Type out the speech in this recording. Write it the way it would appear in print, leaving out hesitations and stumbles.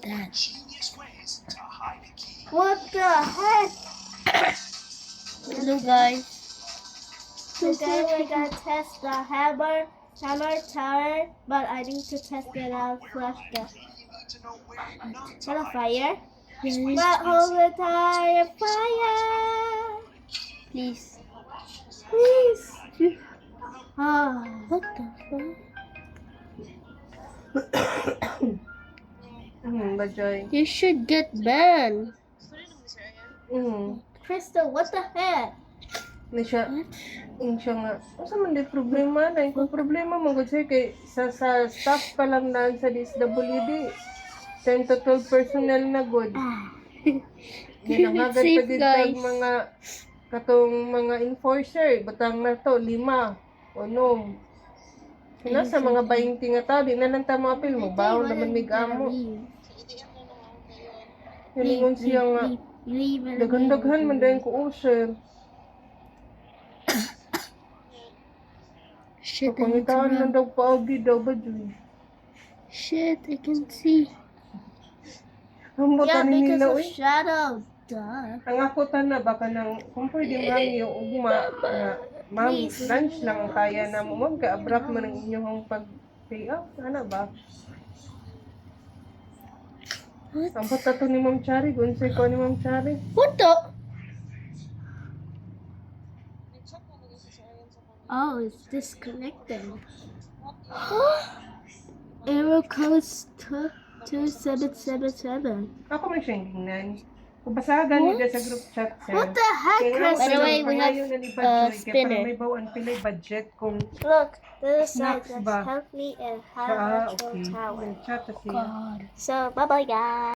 that? What the heck? Hello guys. Today we're gonna test the hammer tower, but I need to test it out first. Is that a fire? But hold the tire fire! Please. Please! Ah. What the fuck? Bajoy. You should get banned. Crystal, what the heck? Ni siya, siya nga, asa man di problema na, kung problema mo gud siya kay sa staff pa lang na sa DSWD. 10 to 12 personnel na good. Keep it Nanagad safe, pa dito guys. mga katong mga enforcer, batang na to 5 o 6. Sila sa mga 20 nga tao, di na lang ta mga apil mo, bawal naman may amo. Hilingon siya nga, daghan-daghan man dahil ko usher. Shit, I need to Pangitaan lang run. daw paagi daw ba dyan? Shit, I can see. Ang Yeah, botan because nila, of uy. shadow. Duh. Ang ako na baka nang kung pwede mami o ugma na ma'am, lunch lang ang kaya na mo. Ma'am, ka-abrupt man ang inyong pag-pay up. Ano ba? What? Ang bata to ni Ma'am Chari. Gunsay ko ni Ma'am Chari. What the? Oh, it's disconnecting. Error codes 2777. Ako man siyang gingnan. Kung basagan niyo sa group chat, sir. What the heck, Kaya Chris? By the way, we have, spinner. spinner. May bawang pilay budget kung Look, there's a sign Snacks that ba? help me and have sa a control okay. tower. Yung chat kasi. God. So, bye bye, guys.